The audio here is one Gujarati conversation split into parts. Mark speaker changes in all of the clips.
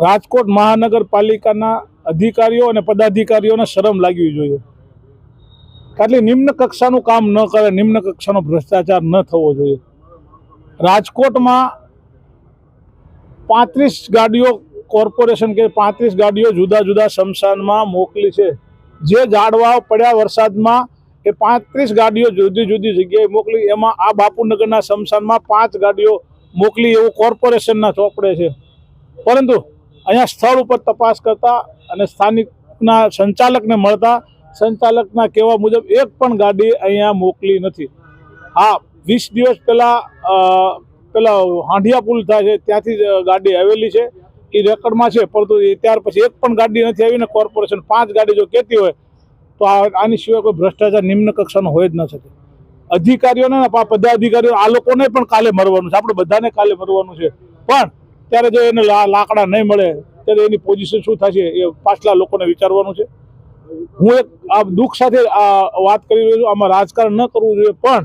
Speaker 1: રાજકોટ મહાનગરપાલિકાના અધિકારીઓ અને પદાધિકારીઓને શરમ લાગવી જોઈએ. ખાલી નિમ્ન કક્ષાનું કામ ન કરે, નિમ્ન કક્ષાનો ભ્રષ્ટાચાર ન થવો જોઈએ. રાજકોટમાં 35 ગાડીઓ કોર્પોરેશન કે 35 ગાડીઓ જુદા જુદા સ્મશાનમાં મોકલી છે. જે ઝાડવાઓ પડ્યા વરસાદમાં એ 35 ગાડીઓ જુદી જુદી જગ્યાએ મોકલી. એમાં આ બાપુનગરના સ્મશાનમાં 5 ગાડીઓ મોકલી એવું કોર્પોરેશનના ચોપડે છે. પરંતુ અહીંયા સ્થળ ઉપર તપાસ કરતા અને સ્થાનિકના સંચાલકને મળતા સંચાલકના કહેવા મુજબ એક પણ ગાડી અહીંયા મોકલી નથી. હા, 20 દિવસ પેલા હાંડિયા પુલ થાય છે ત્યાંથી ગાડી આવેલી છે, એ રેકર્ડમાં છે, પરંતુ ત્યાર પછી એક પણ ગાડી નથી આવી ને કોર્પોરેશન 5 ગાડી જો કહેતી હોય તો આની સિવાય કોઈ ભ્રષ્ટાચાર નિમ્ન કક્ષાનો હોય જ ન શકે. અધિકારીઓને પદાધિકારીઓ આ લોકોને પણ કાલે મરવાનું છે, આપણે બધાને કાલે મરવાનું છે. પણ ત્યારે જો એને લાકડા નહીં મળે ત્યારે એની પોઝિશન શું થશે એ પાછલા લોકોને વિચારવાનું છે. હું એક આ દુઃખ સાથે વાત કરી રહ્યો છું. આમાં રાજકારણ ન કરવું જોઈએ, પણ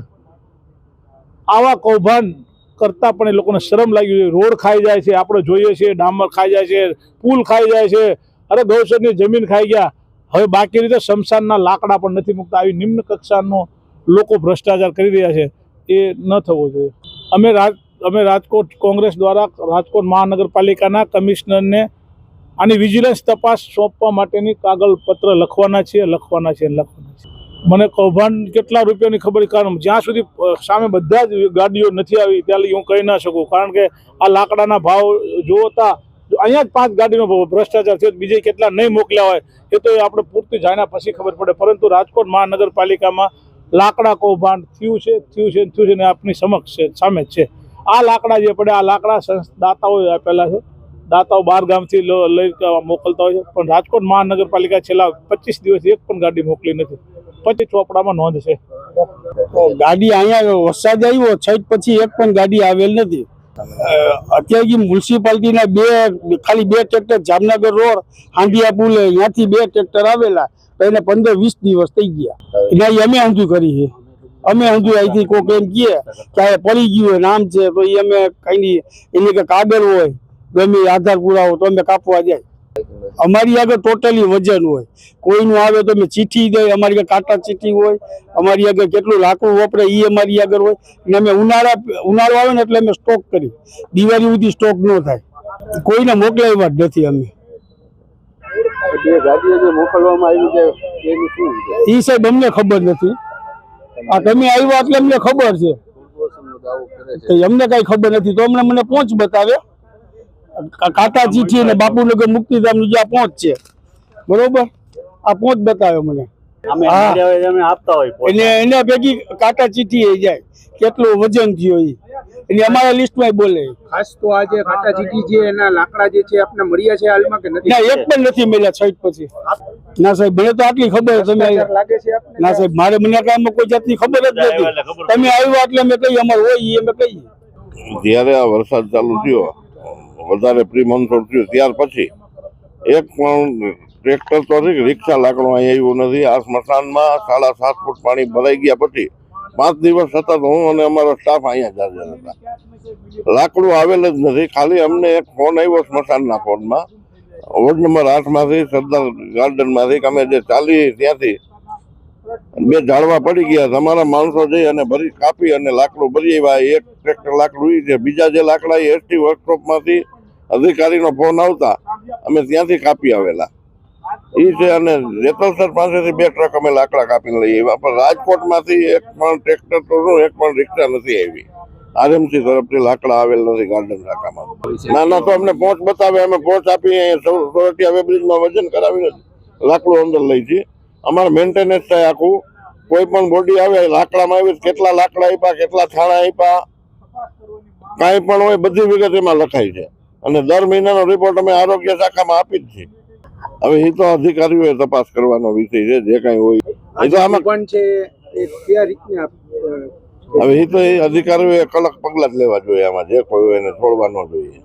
Speaker 1: આવા કૌભાંડ કરતા પણ એ લોકોને શરમ લાગી જોઈએ. રોડ ખાઈ જાય છે, આપણે જોઈએ છીએ, ડામર ખાઈ જાય છે, પુલ ખાઈ જાય છે, અરે ગૌચરની જમીન ખાઈ ગયા. હવે બાકી રીતે શમશાનના લાકડા પણ નથી મૂકતા. આવી નિમ્ન કક્ષાનો લોકો ભ્રષ્ટાચાર કરી રહ્યા છે, એ ન થવો જોઈએ. અમે રાજકોટ કોંગ્રેસ દ્વારા રાજકોટ મહાનગરપાલિકાના કમિશનરને આની વિજિલન્સ તપાસ સોંપવા માટેની કાગળ પત્ર લખવાના છીએ. મને કૌભાંડ કેટલા રૂપિયાની ખબર, કારણ જ્યાં સુધી સામે બધા જ ગાડીઓ નથી આવી ત્યાં લગી હું કહી ના શકું. કારણ કે આ લાકડાના ભાવ જોતા અહીંયા જ 5 ગાડીનો ભ્રષ્ટાચાર છે, બીજે કેટલા નહીં મોકલ્યા હોય એ તો આપણે પૂરતી જાણ્યા પછી ખબર પડે. પરંતુ રાજકોટ મહાનગરપાલિકામાં લાકડા કૌભાંડ થયું છે ને આપની સમક્ષ છે, સામે જ છે. આ લાકડા જે પડે, આ લાકડા દાતાઓએ આપેલા છે. દાતાઓ 12 ગામથી લઈ મોકલતા હોય છે, પણ રાજકોટ મહાનગરપાલિકા છેલ્લા 25 દિવસથી એક પણ ગાડી મોકલી નથી. 25 ચોપડામાં નોંધ છે.
Speaker 2: ગાડી અહીંયા વરસાદ આવ્યો છઠ પછી એક પણ ગાડી આવેલ નથી. અત્યારે મ્યુનિસિપાલિટીના ખાલી 2 ટ્રેક્ટર જામનગર રોડ હાંડિયા પુલ ત્યાંથી 2 ટ્રેક્ટર આવેલા, તો એને 15-20 દિવસ થઈ ગયા. એટલે અમે ઊંધું કરી છે. અમે ઊંધું અહીંથી કોઈક એમ કહે કે આ પડી ગયું હોય નામ છે તો એ અમે કઈ નહીં, એની કે કાગળ હોય ગમે આધાર પુરાવો તો અમે કાપવા જાય. અમારી આગળ ટોટલી વજન હોય. કોઈનું આવે તો અમે ચીઠી દઈએ, અમારી આગળ કાંટા ચીઠી હોય, અમારી આગળ કેટલું લાકડું વપરાય એ અમારી આગળ હોય. અને અમે ઉનાળો આવે ને એટલે અમે સ્ટોક કરી, દિવાળી સુધી સ્ટોક ન થાય. કોઈને મોકલાવ્યા જ નથી અમે. એ સાહેબ અમને ખબર નથી. આ તમે આવ્યા એટલે અમને ખબર છે, અમને કઈ ખબર નથી તો મને પહોંચ બતાવે. કાંટા ચીઠી અને બાપુનગર મુક્તિધામ નું જ્યાં પહોંચ છે, બરોબર, આ પહોંચ બતાવે મને. એના ભેગી કાંટા ચીઠી જાય કેટલું વજન થયો એટલે અમારા લિસ્ટમાં બોલે.
Speaker 3: ખાસ તો આ જે કાંટા ચીઠી છે એના લાકડા જે છે આપને મળ્યા છે હાલમાં કે નથી?
Speaker 2: ના, એક પણ નથી મળ્યા છઠ પછી. ના સાહેબ, મને તો આટલી ખબર તમે
Speaker 3: લાગે છે આપને?
Speaker 2: ના સાહેબ, મારે મને કાંઈ કોઈ જાતની ખબર જ નથી. તમે આવ્યા એટલે અમે કહીએ અમારે હોય અમે કહીએ.
Speaker 4: જ્યારે આ વરસાદ ચાલુ થયો, વધારે પ્રી મોન્સૂન થયું, ત્યાર પછી એક પણ ટ્રેક્ટર તો રિક્ષા લાકડું અહીં આવ્યું નથી. આ સ્મશાનમાં 7.5 ફૂટ પાણી ભરાઈ ગયા પછી 5 દિવસ સતત હું અને અમારો સ્ટાફ અહીંયા જ હાજર હતા. લાકડું આવેલ જ નથી. ખાલી અમને એક ફોન આવ્યો સ્મશાનના ફોનમાં, વોર્ડ નંબર 8 માંથી, સરદાર ગાર્ડન માંથી, અમે જે ચાલી ત્યાંથી 2 ઝાડવા પડી ગયા. તમારા માણસો જઈ અને ભરી કાપી અને લાકડું ભરી આવ્યા. એક ટ્રેક્ટર લાકડું છે, બીજા જે લાકડા એ એસટી વર્કશોપમાંથી અધિકારીનો ફોન આવતા અમે ત્યાંથી કાપી આવેલા એ છે. અને રેતલસર પાસેથી 2 ટ્રક અમે લાકડા કાપીને લઈ આવ્યા. પણ રાજકોટમાંથી એક પણ ટ્રેક્ટર તો એક પણ રિક્ષા નથી આવી. આરએમસી તરફથી લાકડા આવેલ નથી ગાર્ડન શાખામાં. ના તો અમને પહોંચ બતાવે, અમે પહોંચ આપી સોરઠિયા વેબ્રિજમાં વજન કરાવીને લાકડું અંદર લઈ છીએ. અમારે મેન્ટેનન્સ થાય આખું. કોઈ પણ બોડી આવે લાકડામાં આવી કેટલા લાકડા આપ્યા, કેટલા થાણા આપ્યા, કાંઈ પણ હોય બધી વિગત એમાં લખાય છે. અને દર મહિનાનો રિપોર્ટ અમે આરોગ્ય શાખામાં આપી જ છીએ. હવે એ તો અધિકારીઓએ તપાસ કરવાનો વિષય છે. જે કઈ હોય એ તો આમાં
Speaker 3: પણ છે એ કયા રીતના
Speaker 4: હવે એ તો એ અધિકારીઓએ કડક પગલાં જ લેવા જોઈએ. આમાં જે કોઈ હોય એને છોડવા ન જોઈએ.